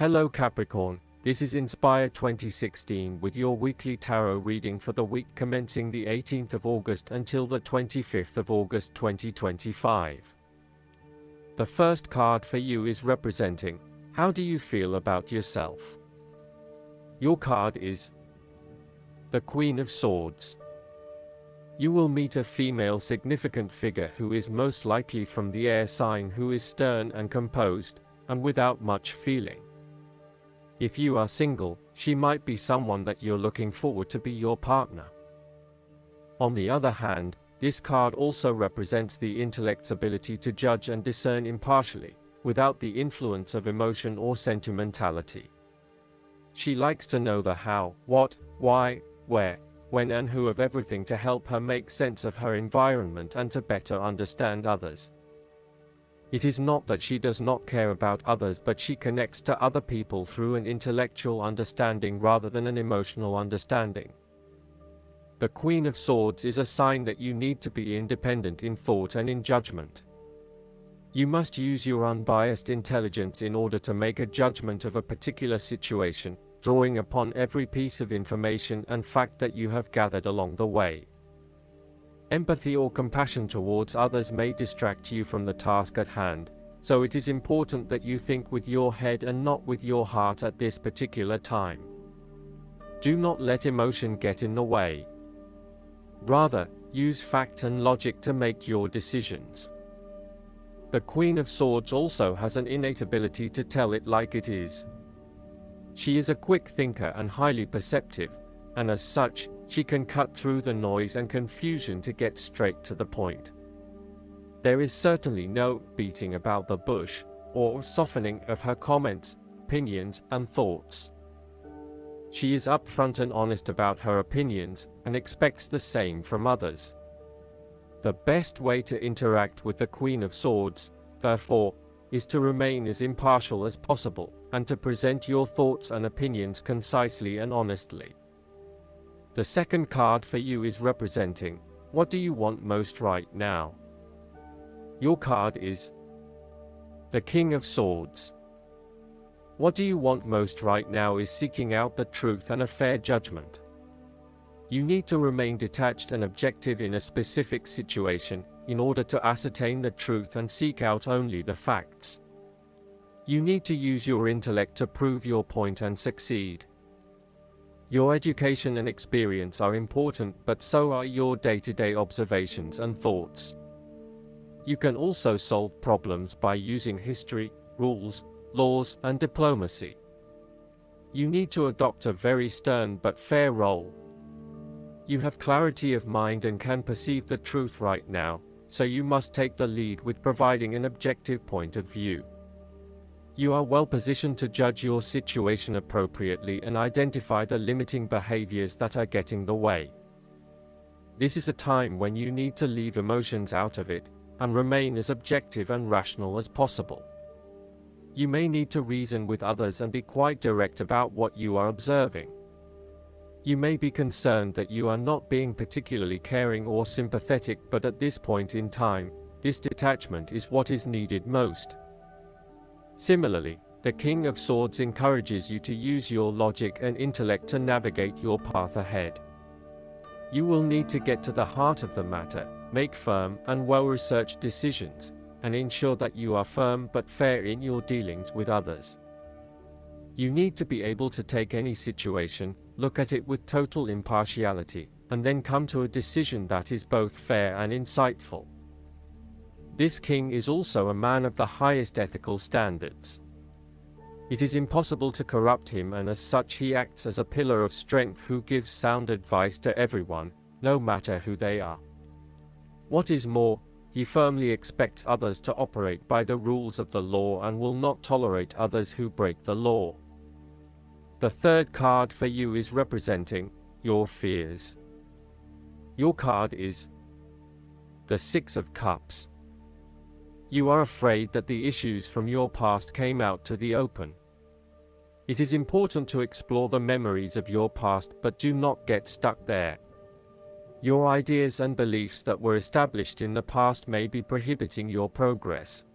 Hello Capricorn, this is Inspire 2016 with your weekly tarot reading for the week commencing the 18th of August until the 25th of August 2025. The first card for you is representing, how do you feel about yourself? Your card is the Queen of Swords. You will meet a female significant figure who is most likely from the air sign, who is stern and composed, and without much feeling. If you are single, she might be someone that you're looking forward to be your partner. On the other hand, this card also represents the intellect's ability to judge and discern impartially, without the influence of emotion or sentimentality. She likes to know the how, what, why, where, when and who of everything to help her make sense of her environment and to better understand others. It is not that she does not care about others, but she connects to other people through an intellectual understanding rather than an emotional understanding. The Queen of Swords is a sign that you need to be independent in thought and in judgment. You must use your unbiased intelligence in order to make a judgment of a particular situation, drawing upon every piece of information and fact that you have gathered along the way. Empathy or compassion towards others may distract you from the task at hand, so it is important that you think with your head and not with your heart at this particular time. Do not let emotion get in the way. Rather, use fact and logic to make your decisions. The Queen of Swords also has an innate ability to tell it like it is. She is a quick thinker and highly perceptive, and as such, she can cut through the noise and confusion to get straight to the point. There is certainly no beating about the bush, or softening of her comments, opinions, and thoughts. She is upfront and honest about her opinions, and expects the same from others. The best way to interact with the Queen of Swords, therefore, is to remain as impartial as possible, and to present your thoughts and opinions concisely and honestly. The second card for you is representing, what do you want most right now? Your card is the King of Swords. What do you want most right now is seeking out the truth and a fair judgment. You need to remain detached and objective in a specific situation, in order to ascertain the truth and seek out only the facts. You need to use your intellect to prove your point and succeed. Your education and experience are important, but so are your day-to-day observations and thoughts. You can also solve problems by using history, rules, laws, and diplomacy. You need to adopt a very stern but fair role. You have clarity of mind and can perceive the truth right now, so you must take the lead with providing an objective point of view. You are well positioned to judge your situation appropriately and identify the limiting behaviors that are getting the way. This is a time when you need to leave emotions out of it, and remain as objective and rational as possible. You may need to reason with others and be quite direct about what you are observing. You may be concerned that you are not being particularly caring or sympathetic, but at this point in time, this detachment is what is needed most. Similarly, the King of Swords encourages you to use your logic and intellect to navigate your path ahead. You will need to get to the heart of the matter, make firm and well-researched decisions, and ensure that you are firm but fair in your dealings with others. You need to be able to take any situation, look at it with total impartiality, and then come to a decision that is both fair and insightful. This king is also a man of the highest ethical standards. It is impossible to corrupt him, and as such he acts as a pillar of strength who gives sound advice to everyone, no matter who they are. What is more, he firmly expects others to operate by the rules of the law and will not tolerate others who break the law. The third card for you is representing your fears. Your card is the Six of Cups. You are afraid that the issues from your past came out to the open. It is important to explore the memories of your past, but do not get stuck there. Your ideas and beliefs that were established in the past may be prohibiting your progress.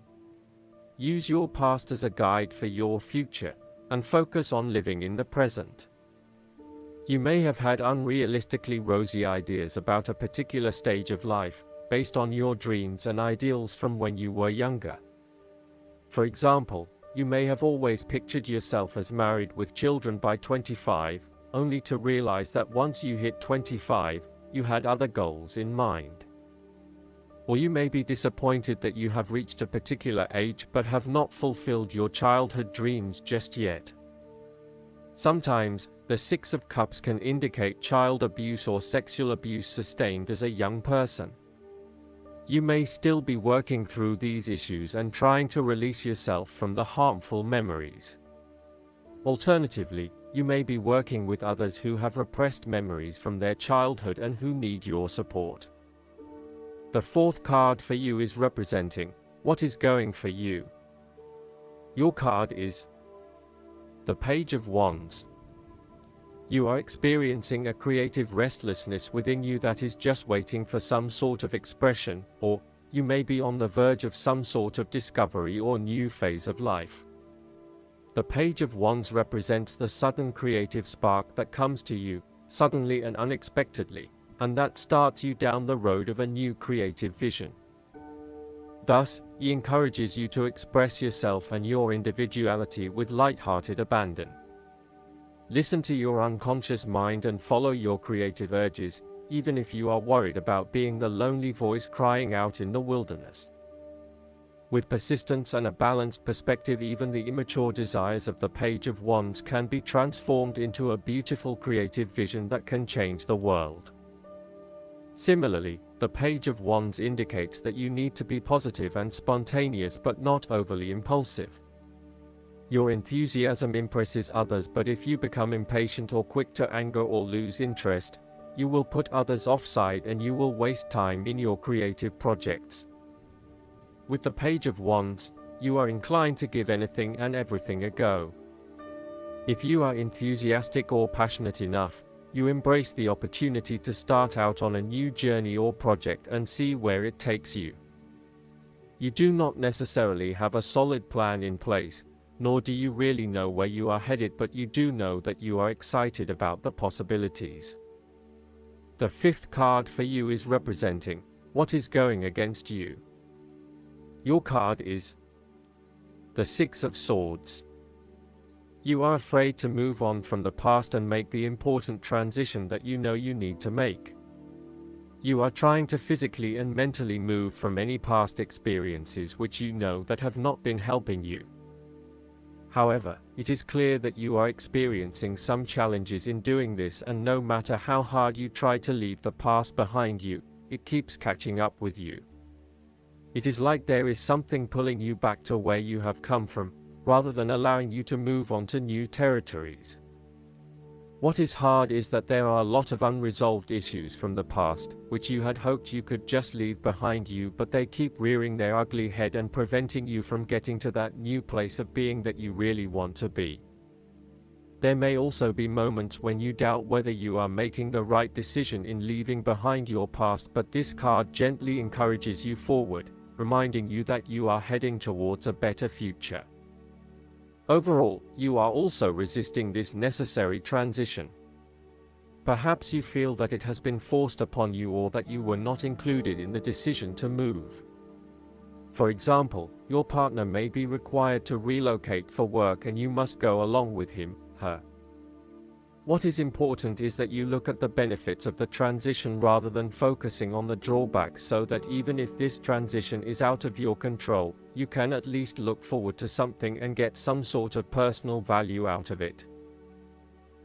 Use your past as a guide for your future, and focus on living in the present. You may have had unrealistically rosy ideas about a particular stage of life, based on your dreams and ideals from when you were younger. For example, you may have always pictured yourself as married with children by 25, only to realize that once you hit 25, you had other goals in mind. Or you may be disappointed that you have reached a particular age but have not fulfilled your childhood dreams just yet. Sometimes, the Six of Cups can indicate child abuse or sexual abuse sustained as a young person. You may still be working through these issues and trying to release yourself from the harmful memories. Alternatively, you may be working with others who have repressed memories from their childhood and who need your support. The fourth card for you is representing what is going for you. Your card is the Page of Wands. You are experiencing a creative restlessness within you that is just waiting for some sort of expression, or you may be on the verge of some sort of discovery or new phase of life. The Page of Wands represents the sudden creative spark that comes to you, suddenly and unexpectedly, and that starts you down the road of a new creative vision. Thus, he encourages you to express yourself and your individuality with light-hearted abandon. Listen to your unconscious mind and follow your creative urges, even if you are worried about being the lonely voice crying out in the wilderness. With persistence and a balanced perspective, even the immature desires of the Page of Wands can be transformed into a beautiful creative vision that can change the world. Similarly, the Page of Wands indicates that you need to be positive and spontaneous but not overly impulsive. Your enthusiasm impresses others, but if you become impatient or quick to anger or lose interest, you will put others offside and you will waste time in your creative projects. With the Page of Wands, you are inclined to give anything and everything a go. If you are enthusiastic or passionate enough, you embrace the opportunity to start out on a new journey or project and see where it takes you. You do not necessarily have a solid plan in place, nor do you really know where you are headed, but you do know that you are excited about the possibilities. The fifth card for you is representing what is going against you. Your card is the Six of Swords. You are afraid to move on from the past and make the important transition that you know you need to make. You are trying to physically and mentally move from any past experiences which you know that have not been helping you. However, it is clear that you are experiencing some challenges in doing this, and no matter how hard you try to leave the past behind you, it keeps catching up with you. It is like there is something pulling you back to where you have come from, rather than allowing you to move on to new territories. What is hard is that there are a lot of unresolved issues from the past, which you had hoped you could just leave behind you, but they keep rearing their ugly head and preventing you from getting to that new place of being that you really want to be. There may also be moments when you doubt whether you are making the right decision in leaving behind your past, but this card gently encourages you forward, reminding you that you are heading towards a better future. Overall, you are also resisting this necessary transition. Perhaps you feel that it has been forced upon you, or that you were not included in the decision to move. For example, your partner may be required to relocate for work and you must go along with him, her. What is important is that you look at the benefits of the transition rather than focusing on the drawbacks, so that even if this transition is out of your control, you can at least look forward to something and get some sort of personal value out of it.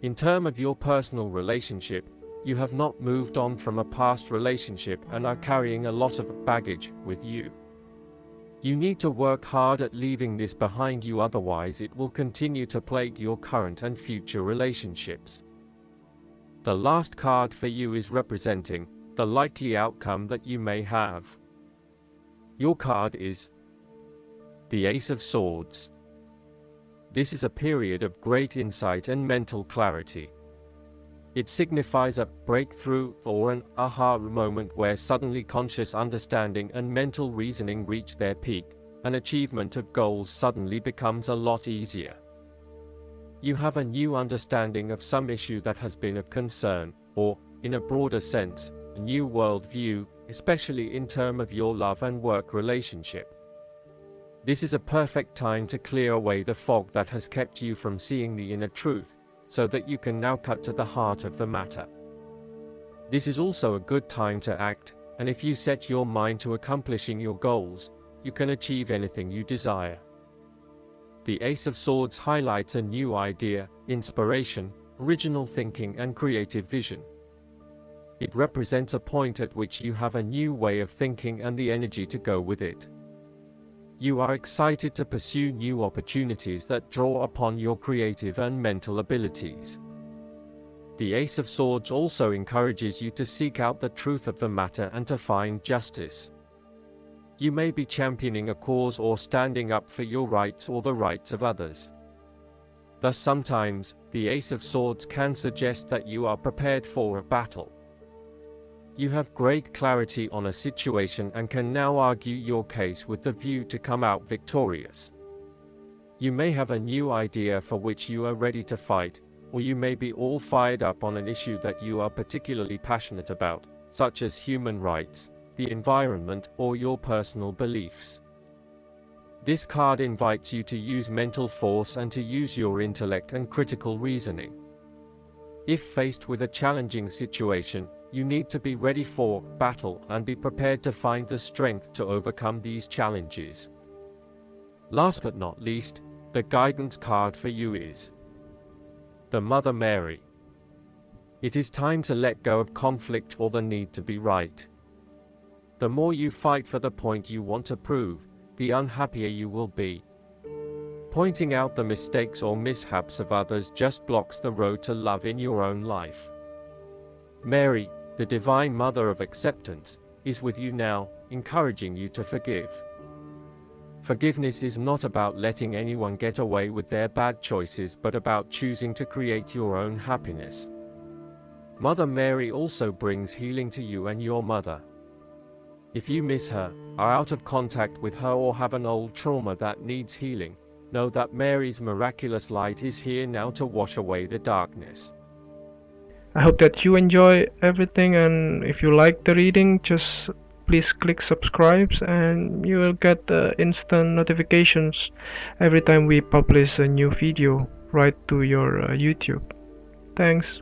In terms of your personal relationship, you have not moved on from a past relationship and are carrying a lot of baggage with you. You need to work hard at leaving this behind you, otherwise it will continue to plague your current and future relationships. The last card for you is representing the likely outcome that you may have. Your card is the Ace of Swords. This is a period of great insight and mental clarity. It signifies a breakthrough or an aha moment where suddenly conscious understanding and mental reasoning reach their peak. An achievement of goals suddenly becomes a lot easier. You have a new understanding of some issue that has been of concern, or, in a broader sense, a new worldview, especially in terms of your love and work relationship. This is a perfect time to clear away the fog that has kept you from seeing the inner truth, so that you can now cut to the heart of the matter. This is also a good time to act, and if you set your mind to accomplishing your goals, you can achieve anything you desire. The Ace of Swords highlights a new idea, inspiration, original thinking and creative vision. It represents a point at which you have a new way of thinking and the energy to go with it. You are excited to pursue new opportunities that draw upon your creative and mental abilities. The Ace of Swords also encourages you to seek out the truth of the matter and to find justice. You may be championing a cause or standing up for your rights or the rights of others. Thus sometimes, the Ace of Swords can suggest that you are prepared for a battle. You have great clarity on a situation and can now argue your case with the view to come out victorious. You may have a new idea for which you are ready to fight, or you may be all fired up on an issue that you are particularly passionate about, such as human rights, the environment, or your personal beliefs. This card invites you to use mental force and to use your intellect and critical reasoning. If faced with a challenging situation, you need to be ready for battle and be prepared to find the strength to overcome these challenges. Last but not least, the guidance card for you is the Mother Mary. It is time to let go of conflict or the need to be right. The more you fight for the point you want to prove, the unhappier you will be. Pointing out the mistakes or mishaps of others just blocks the road to love in your own life. Mary, the Divine Mother of Acceptance, is with you now, encouraging you to forgive. Forgiveness is not about letting anyone get away with their bad choices but about choosing to create your own happiness. Mother Mary also brings healing to you and your mother. If you miss her, are out of contact with her or have an old trauma that needs healing, know that Mary's miraculous light is here now to wash away the darkness. I hope that you enjoy everything, and if you like the reading, just please click subscribe and you will get instant notifications every time we publish a new video right to your YouTube. Thanks.